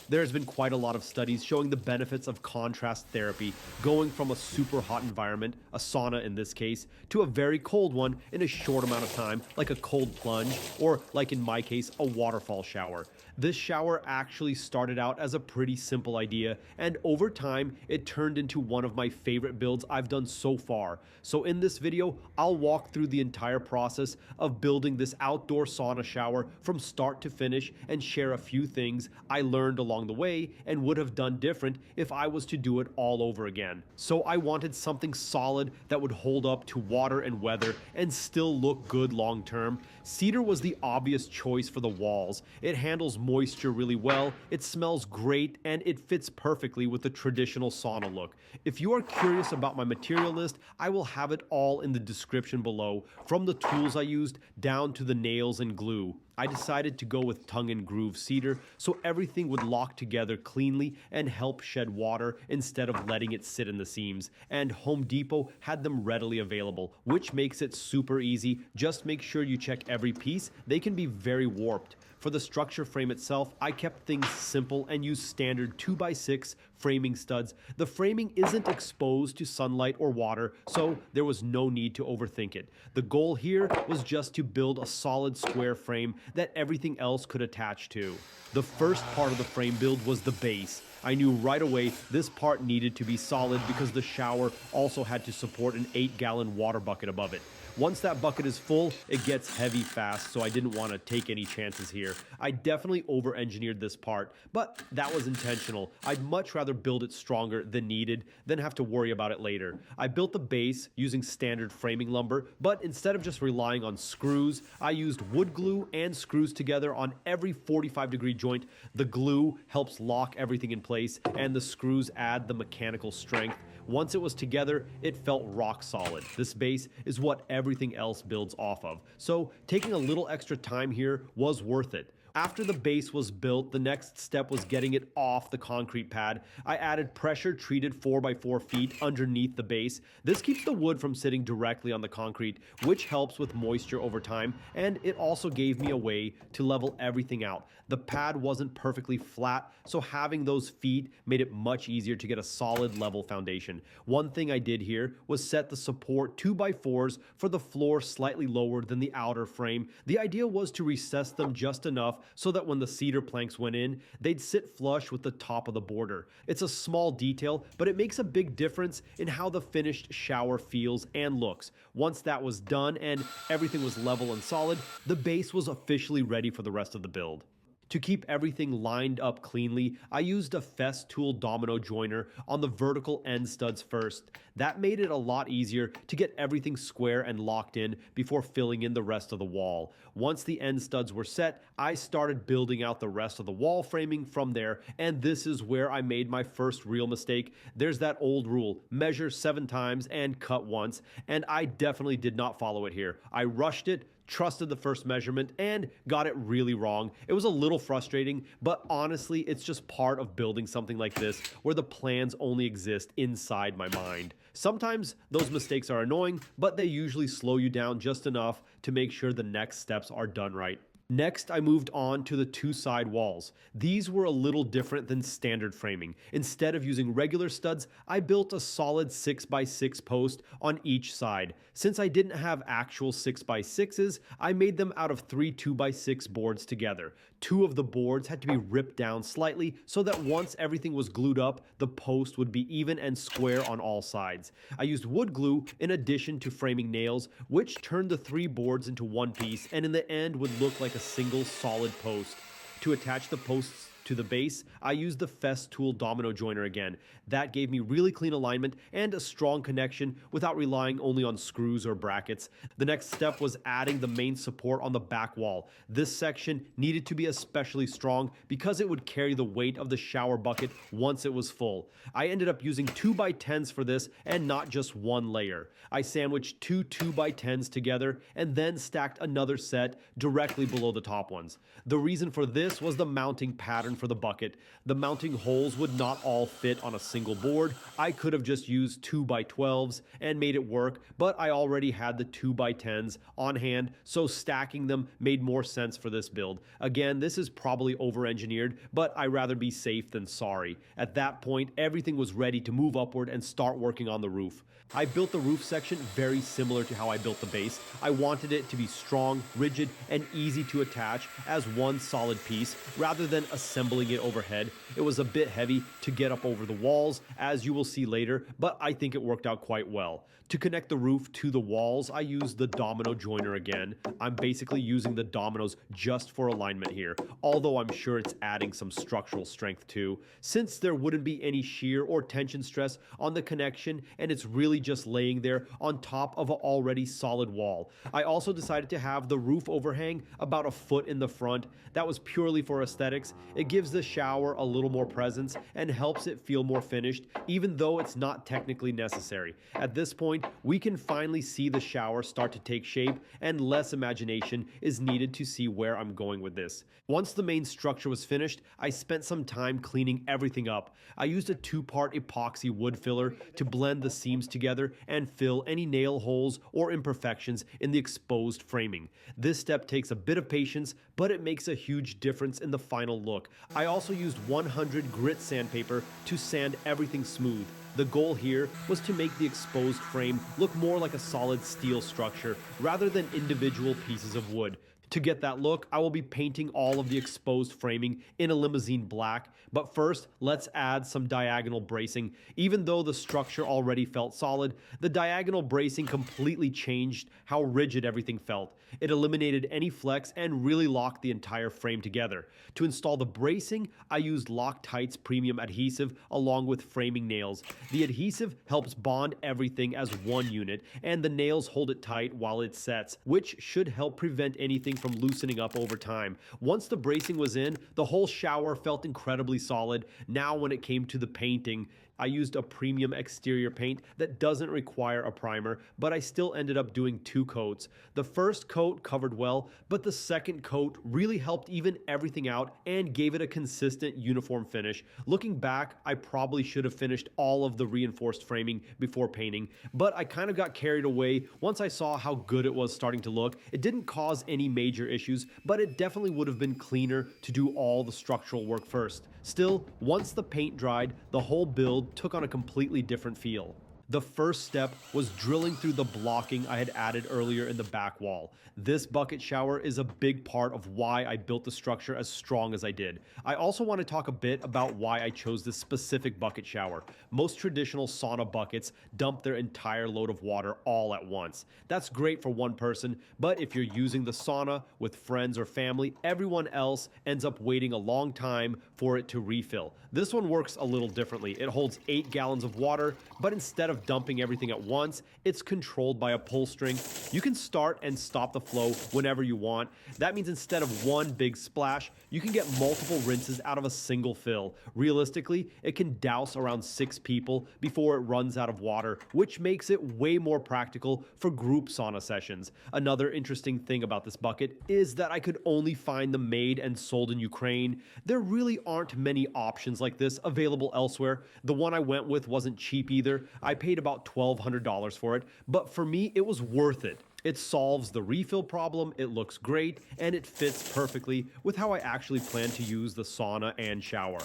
There's been quite a lot of studies showing the benefits of contrast therapy, going from a super hot environment, a sauna in this case, to a very cold one in a short amount of time, like a cold plunge, or like in my case, a waterfall shower. This shower actually started out as a pretty simple idea, and over time, it turned into one of my favorite builds I've done so far. So in this video, I'll walk through the entire process of building this outdoor sauna shower from start to finish and share a few things I learned along the way and would have done different if I was to do it all over again. So I wanted something solid that would hold up to water and weather and still look good long term. Cedar was the obvious choice for the walls. It handles moisture really well, it smells great, and it fits perfectly with the traditional sauna look. If you are curious about my material list, I will have it all in the description below, from the tools I used down to the nails and glue. I decided to go with tongue and groove cedar so everything would lock together cleanly and help shed water instead of letting it sit in the seams. And Home Depot had them readily available, which makes it super easy. Just make sure you check every piece. They can be very warped. For the structure frame itself, I kept things simple and used standard 2x6 framing studs. The framing isn't exposed to sunlight or water, so there was no need to overthink it. The goal here was just to build a solid square frame that everything else could attach to. The first part of the frame build was the base. I knew right away this part needed to be solid because the shower also had to support an 8-gallon water bucket above it. Once that bucket is full, it gets heavy fast, so I didn't want to take any chances here. I definitely over-engineered this part, but that was intentional. I'd much rather build it stronger than needed than have to worry about it later. I built the base using standard framing lumber, but instead of just relying on screws, I used wood glue and screws together on every 45-degree joint. The glue helps lock everything in place, and the screws add the mechanical strength. Once it was together, it felt rock solid. This base is what everything else builds off of, so taking a little extra time here was worth it. After the base was built, the next step was getting it off the concrete pad. I added pressure-treated 4x4 feet underneath the base. This keeps the wood from sitting directly on the concrete, which helps with moisture over time, and it also gave me a way to level everything out. The pad wasn't perfectly flat, so having those feet made it much easier to get a solid level foundation. One thing I did here was set the support 2x4s for the floor slightly lower than the outer frame. The idea was to recess them just enough so that when the cedar planks went in, they'd sit flush with the top of the border. It's a small detail, but it makes a big difference in how the finished shower feels and looks. Once that was done and everything was level and solid, the base was officially ready for the rest of the build. To keep everything lined up cleanly, I used a Festool domino joiner on the vertical end studs first. That made it a lot easier to get everything square and locked in before filling in the rest of the wall. Once the end studs were set, I started building out the rest of the wall framing from there, and this is where I made my first real mistake. There's that old rule, measure 7 times and cut once, and I definitely did not follow it here. I rushed it, trusted the first measurement, and got it really wrong. It was a little frustrating, but honestly, it's just part of building something like this where the plans only exist inside my mind. Sometimes those mistakes are annoying, but they usually slow you down just enough to make sure the next steps are done right. Next, I moved on to the 2 side walls. These were a little different than standard framing. Instead of using regular studs, I built a solid 6x6 post on each side. Since I didn't have actual 6x6s, I made them out of 3 2x6 boards together. 2 of the boards had to be ripped down slightly so that once everything was glued up, the post would be even and square on all sides. I used wood glue in addition to framing nails, which turned the 3 boards into one piece and in the end would look like a single solid post. To attach the posts to the base, I used the Festool domino joiner again. That gave me really clean alignment and a strong connection without relying only on screws or brackets. The next step was adding the main support on the back wall. This section needed to be especially strong because it would carry the weight of the shower bucket once it was full. I ended up using 2x10s for this and not just one layer. I sandwiched 2 2x10s together and then stacked another set directly below the top ones. The reason for this was the mounting pattern for the bucket. The mounting holes would not all fit on a single board. I could have just used 2x12s and made it work, but I already had the 2x10s on hand, so stacking them made more sense for this build. Again, this is probably over-engineered, but I'd rather be safe than sorry. At that point, everything was ready to move upward and start working on the roof. I built the roof section very similar to how I built the base. I wanted it to be strong, rigid, and easy to attach as one solid piece rather than assembling it overhead. It was a bit heavy to get up over the walls, as you will see later, but I think it worked out quite well. To connect the roof to the walls, I used the domino joiner again. I'm basically using the dominoes just for alignment here, although I'm sure it's adding some structural strength too, since there wouldn't be any shear or tension stress on the connection and it's really just laying there on top of an already solid wall. I also decided to have the roof overhang about a foot in the front. That was purely for aesthetics. It gives the shower a little more presence and helps it feel more finished, even though it's not technically necessary. At this point, we can finally see the shower start to take shape and less imagination is needed to see where I'm going with this. Once the main structure was finished, I spent some time cleaning everything up. I used a 2-part epoxy wood filler to blend the seams together and fill any nail holes or imperfections in the exposed framing. This step takes a bit of patience, but it makes a huge difference in the final look. I also used 100 grit sandpaper to sand everything smooth. The goal here was to make the exposed frame look more like a solid steel structure rather than individual pieces of wood. To get that look, I will be painting all of the exposed framing in a limousine black, but first, let's add some diagonal bracing. Even though the structure already felt solid, the diagonal bracing completely changed how rigid everything felt. It eliminated any flex and really locked the entire frame together. To install the bracing, I used Loctite's premium adhesive along with framing nails. The adhesive helps bond everything as one unit, and the nails hold it tight while it sets, which should help prevent anything from loosening up over time. Once the bracing was in, the whole shower felt incredibly solid. Now when it came to the painting, I used a premium exterior paint that doesn't require a primer, but I still ended up doing 2 coats. The first coat covered well, but the second coat really helped even everything out and gave it a consistent uniform finish. Looking back, I probably should have finished all of the reinforced framing before painting, but I kind of got carried away once I saw how good it was starting to look. It didn't cause any major issues, but it definitely would have been cleaner to do all the structural work first. Still, once the paint dried, the whole build took on a completely different feel. The first step was drilling through the blocking I had added earlier in the back wall. This bucket shower is a big part of why I built the structure as strong as I did. I also want to talk a bit about why I chose this specific bucket shower. Most traditional sauna buckets dump their entire load of water all at once. That's great for one person, but if you're using the sauna with friends or family, everyone else ends up waiting a long time for it to refill. This one works a little differently. It holds 8 gallons of water, but instead of dumping everything at once, it's controlled by a pull string. You can start and stop the flow whenever you want. That means instead of one big splash, you can get multiple rinses out of a single fill. Realistically, it can douse around 6 people before it runs out of water, which makes it way more practical for group sauna sessions. Another interesting thing about this bucket is that I could only find them made and sold in Ukraine. There really aren't many options like this available elsewhere. The one I went with wasn't cheap either. I paid about $1,200 for it, but for me, it was worth it. It solves the refill problem, it looks great, and it fits perfectly with how I actually plan to use the sauna and shower.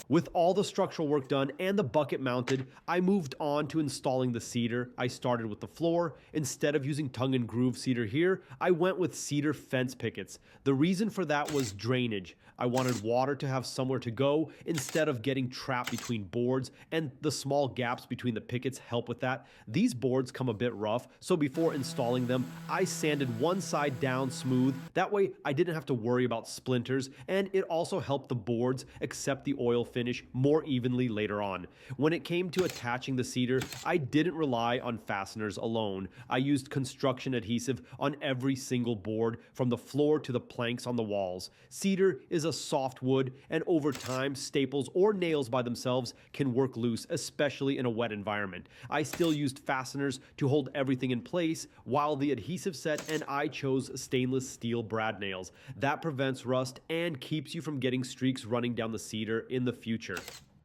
With all the structural work done and the bucket mounted, I moved on to installing the cedar. I started with the floor. Instead of using tongue and groove cedar here, I went with cedar fence pickets. The reason for that was drainage. I wanted water to have somewhere to go instead of getting trapped between boards, and the small gaps between the pickets help with that. These boards come a bit rough, so before installing them, I sanded one side down smooth. That way I didn't have to worry about splinters, and it also helped the boards accept the oil finish more evenly later on. When it came to attaching the cedar, I didn't rely on fasteners alone. I used construction adhesive on every single board, from the floor to the planks on the walls. Cedar is a soft wood, and over time, staples or nails by themselves can work loose, especially in a wet environment. I still used fasteners to hold everything in place, while the adhesive set, and I chose stainless steel brad nails. That prevents rust and keeps you from getting streaks running down the cedar in the future.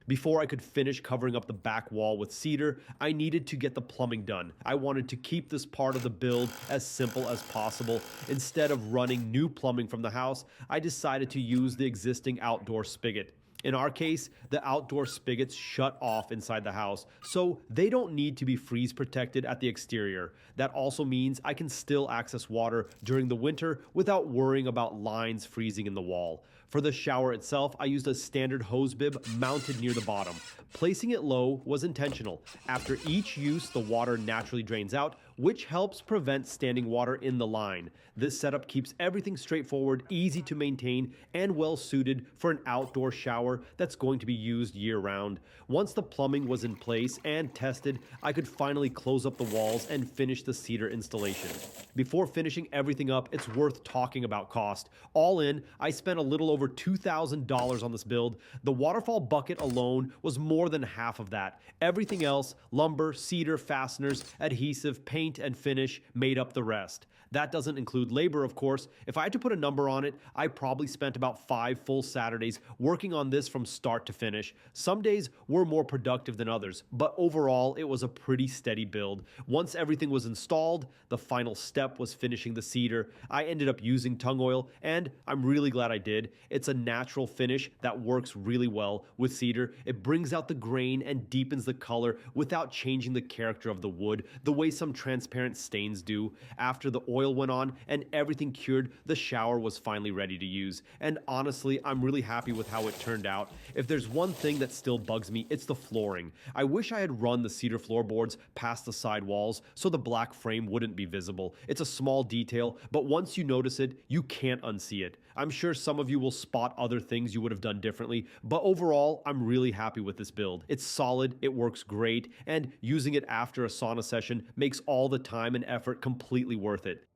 Before I could finish covering up the back wall with cedar, I needed to get the plumbing done. I wanted to keep this part of the build as simple as possible. Instead of running new plumbing from the house, I decided to use the existing outdoor spigot. In our case, the outdoor spigots shut off inside the house, so they don't need to be freeze protected at the exterior. That also means I can still access water during the winter without worrying about lines freezing in the wall. For the shower itself, I used a standard hose bib mounted near the bottom. Placing it low was intentional. After each use, the water naturally drains out, which helps prevent standing water in the line. This setup keeps everything straightforward, easy to maintain, and well suited for an outdoor shower that's going to be used year-round. Once the plumbing was in place and tested, I could finally close up the walls and finish the cedar installation. Before finishing everything up, it's worth talking about cost. All in, I spent a little over $2,000 on this build. The waterfall bucket alone was more than half of that. Everything else, lumber, cedar, fasteners, adhesive, paint, and finish, made up the rest. That doesn't include labor, of course. If I had to put a number on it, I probably spent about 5 full Saturdays working on this from start to finish. Some days were more productive than others, but overall, it was a pretty steady build. Once everything was installed, the final step was finishing the cedar. I ended up using tung oil, and I'm really glad I did. It's a natural finish that works really well with cedar. It brings out the grain and deepens the color without changing the character of the wood, the way some transparent stains do. After the oil went on and everything cured, the shower was finally ready to use. And honestly, I'm really happy with how it turned out. If there's one thing that still bugs me, it's the flooring. I wish I had run the cedar floorboards past the side walls so the black frame wouldn't be visible. It's a small detail, but once you notice it, you can't unsee it. I'm sure some of you will spot other things you would have done differently, but overall, I'm really happy with this build. It's solid, it works great, and using it after a sauna session makes all the time and effort completely worth it.